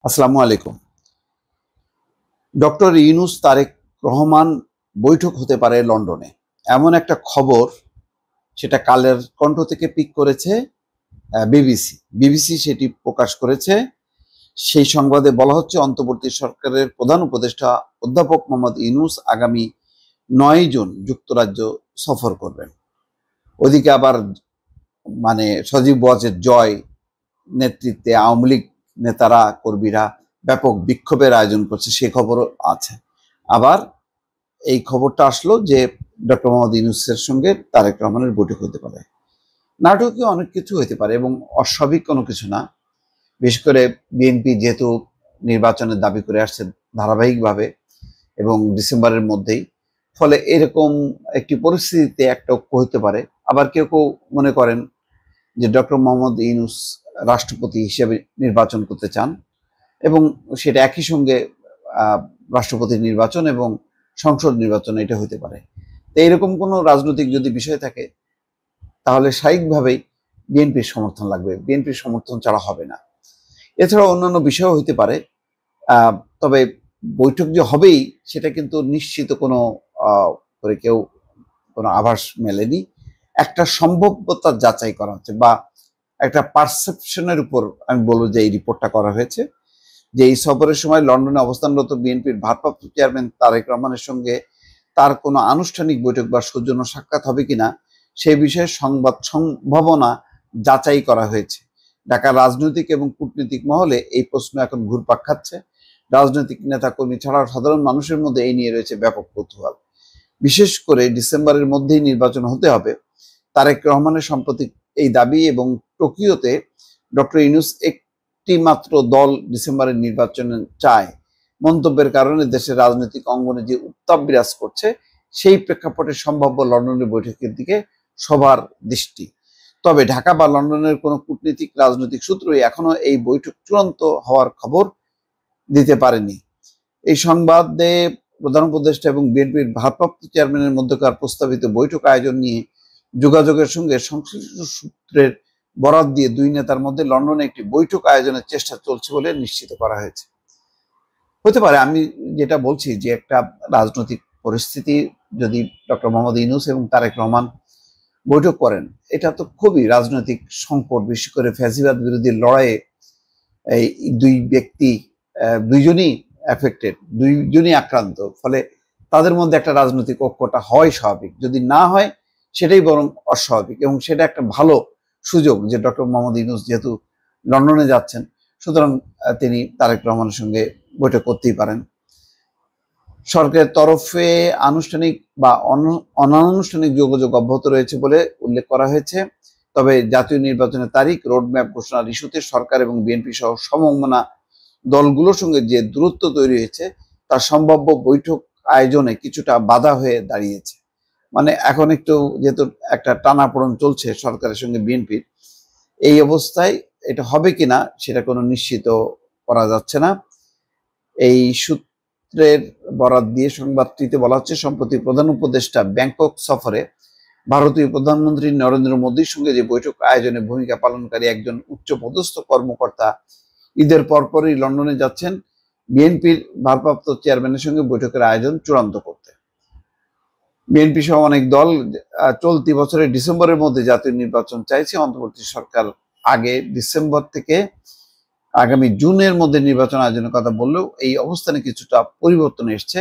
আসসালামু আলাইকুম। ডক্টর ইউনূস তারেক রহমান বৈঠক হতে পারে লন্ডনে, এমন একটা খবর সেটা কালের কণ্ঠ থেকে পিক করেছে বিবিসি সেটি প্রকাশ করেছে। সেই সংবাদে বলা হচ্ছে অন্তর্বর্তী সরকারের প্রধান উপদেষ্টা অধ্যাপক মোহাম্মদ ইউনূস আগামী 9 জুন যুক্তরাজ্য সফর করবেন। ওদিকে আবার সজীব ওয়াজেদ জয় নেতৃত্বে আওয়ামী লীগ নেতারা কর্মীরা ব্যাপক বিক্ষোভের আয়োজন করছে, সে খবরও আছে। আবার এই খবরটা আসলো যে ডক্টর মোহাম্মদ ইউনূসের সঙ্গে তারেক রহমানের বৈঠক হতে পারে। নাটকীয় অনেক কিছু হতে পারে এবং অস্বাভাবিক কোনো কিছু না। বিশেষ করে বিএনপি যেহেতু নির্বাচনের দাবি করে আসছে ধারাবাহিকভাবে এবং ডিসেম্বরের মধ্যেই, ফলে এরকম একটি পরিস্থিতিতে একটা ঐক্য হতে পারে। আবার কেউ কেউ মনে করেন যে ডক্টর মোহাম্মদ ইউনূস রাষ্ট্রপতি হিসেবে নির্বাচন করতে চান এবং সেটা একই সঙ্গে রাষ্ট্রপতি নির্বাচন এবং সংসদ নির্বাচন এটা হতে পারে। তো এরকম কোনো রাজনৈতিক যদি বিষয় থাকে তাহলে স্বাভাবিকভাবেই বিএনপির সমর্থন লাগবে, বিএনপির সমর্থন ছাড়া হবে না। এছাড়াও অন্যান্য বিষয়ও হতে পারে। তবে বৈঠক যে হবেই সেটা কিন্তু নিশ্চিত কোনো করে কেউ কোনো আভাস মেলেনি। একটা সম্ভাব্যতা যাচাই করা হচ্ছে বা একটা পারসেপশনের উপর আমি বলবো যে এই রিপোর্টটা করা হয়েছে, যে এই সফরের সময় লন্ডনে অবস্থানরত বিএনপির ভারপ্রাপ্ত চেয়ারম্যান তারেক রহমানের সঙ্গে তার কোনো আনুষ্ঠানিক বৈঠক বা সৌজন্য সাক্ষাৎ হবে কিনা সেই বিষয়ে সম্ভাবনা যাচাই করা হয়েছে। ঢাকার রাজনৈতিক এবং কূটনৈতিক মহলে এই প্রশ্ন এখন ঘুরপাক খাচ্ছে। রাজনৈতিক নেতাকর্মী ছাড়াও সাধারণ মানুষের মধ্যে এই নিয়ে রয়েছে ব্যাপক কৌতূহল। বিশেষ করে ডিসেম্বরের মধ্যেই নির্বাচন হতে হবে, তারেক রহমানের সাম্প্রতিক এই দাবি এবং টোকিওতে ডক্টর ইউনূস একটি মাত্র দল ডিসেম্বরের নির্বাচনে চায় মন্তব্যের কারণে দেশের রাজনৈতিক অঙ্গনে যে উত্তাপ বিরাজ করছে, সেই প্রেক্ষাপটে সম্ভাব্য লন্ডনের বৈঠকের দিকে সবার দৃষ্টি। তবে ঢাকা বা লন্ডনের কোনো কূটনীতিক রাজনৈতিক সূত্রই এখনো এই বৈঠক চূড়ান্ত হওয়ার খবর দিতে পারেনি। এই সংবাদে প্রধান উপদেষ্টা এবং বিএনপির ভারপ্রাপ্ত চেয়ারম্যানের মধ্যকার প্রস্তাবিত বৈঠক আয়োজন নিয়ে যোগাযোগের সঙ্গে সংশ্লিষ্ট সূত্রের বরাত দিয়ে দুই নেতার মধ্যে লন্ডনে একটি বৈঠক আয়োজনের চেষ্টা চলছে বলে নিশ্চিত করা হয়েছে। হতে পারে, আমি যেটা বলছি যে একটা রাজনৈতিক পরিস্থিতি যদি ডক্টর মোহাম্মদ ইউনূস এবং তারেক রহমান বৈঠক করেন, এটা তো খুবই রাজনৈতিক সংকট। বিশেষ করে ফ্যাসিবাদ বিরোধী লড়াইয়ে এই দুই ব্যক্তি দুইজনই এফেক্টেড, দুইজনই আক্রান্ত, ফলে তাদের মধ্যে একটা রাজনৈতিক ঐক্যটা হয় স্বাভাবিক। যদি না হয় সেটাই বরং অস্বাভাবিক, এবং সেটা একটা ভালো সুযোগ যে ডক্টর মোহাম্মদ ইউনূস যেহেতু লন্ডনে যাচ্ছেন, সুতরাং তিনি তারেক রহমানের সঙ্গে বৈঠক করতেই পারেন। সরকারের তরফে আনুষ্ঠানিক বা অনানুষ্ঠানিক যোগাযোগ অব্যাহত রয়েছে বলে উল্লেখ করা হয়েছে। তবে জাতীয় নির্বাচনের তারিখ, রোডম্যাপ ঘোষণার ইস্যুতে সরকার এবং বিএনপি সহ সমমনা দলগুলোর সঙ্গে যে দূরত্ব তৈরি হয়েছে তার সম্ভাব্য বৈঠক আয়োজনে কিছুটা বাধা হয়ে দাঁড়িয়েছে। এখন একটু যেহেতু একটা টানাপোড়েন চলছে সরকারের সঙ্গে বিএনপির, এই অবস্থায় এটা হবে কিনা সেটা কোনো নিশ্চিত করা যাচ্ছে না। এই সূত্রের বরাত দিয়ে সংবাদটিতে বলা হচ্ছে, সম্প্রতি প্রধান উপদেষ্টা ব্যাংকক সফরে ভারতীয় প্রধানমন্ত্রী নরেন্দ্র মোদীর সঙ্গে যে বৈঠক আয়োজনে ভূমিকা পালনকারী একজন উচ্চপদস্থ কর্মকর্তা ঈদের পরপরই লন্ডনে যাচ্ছেন বিএনপির ভারপ্রাপ্ত চেয়ারম্যানের সঙ্গে বৈঠকের আয়োজন চূড়ান্ত করতে। বিএনপি সহ অনেক দল চলতি বছরের ডিসেম্বরের মধ্যে জাতীয় নির্বাচন চাইছে। অন্তর্বর্তী সরকার আগে ডিসেম্বর থেকে আগামী জুনের মধ্যে নির্বাচন আয়োজনের কথা বললেও এই অবস্থানে কিছুটা পরিবর্তন এসছে।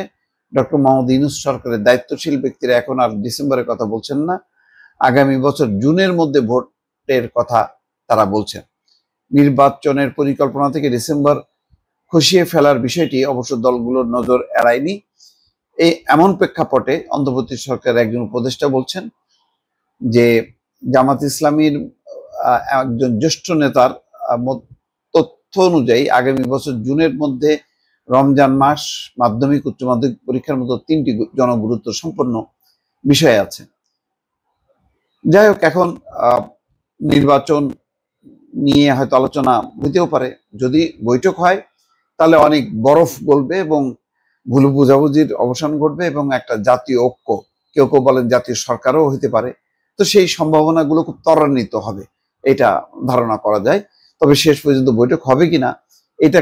ডক্টর মোহাম্মদ ইউনূস সরকারের দায়িত্বশীল ব্যক্তিরা এখন আর ডিসেম্বরের কথা বলছেন না, আগামী বছর জুনের মধ্যে ভোটের কথা তারা বলছেন। নির্বাচনের পরিকল্পনা থেকে ডিসেম্বর খসিয়ে ফেলার বিষয়টি অবশ্য দলগুলোর নজর এড়ায়নি। এমন প্রেক্ষাপটে অন্তর্বর্তী সরকারের একজন উপদেষ্টা বলছেন যে জামাত ইসলামীর একজন জ্যেষ্ঠ নেতার তথ্য অনুযায়ী আগামী বছর জুনের মধ্যে রমজান মাস, মাধ্যমিক, উচ্চ মাধ্যমিক পরীক্ষার মতো 3টি জনগুরুত্ব সম্পন্ন বিষয় আছে। যাই হোক, এখন নির্বাচন নিয়ে হয়তো আলোচনা হইতেও পারে। যদি বৈঠক হয় তাহলে অনেক বরফ গলবে এবং ভুল বুঝাবুঝির অবসান ঘটবে এবং একটা জাতীয় ঐক্য, কেউ কেউ বলেন জাতীয় সরকারও হতে পারে, তো সেই সম্ভাবনাগুলো খুব ত্বরান্বিত হবে, এটা ধারণা করা যায়। তবে শেষ পর্যন্ত বৈঠক হবে কিনা এটা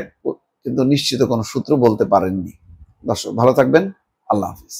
কিন্তু নিশ্চিত কোনো সূত্র বলতে পারেননি। দর্শক ভালো থাকবেন, আল্লাহ হাফিজ।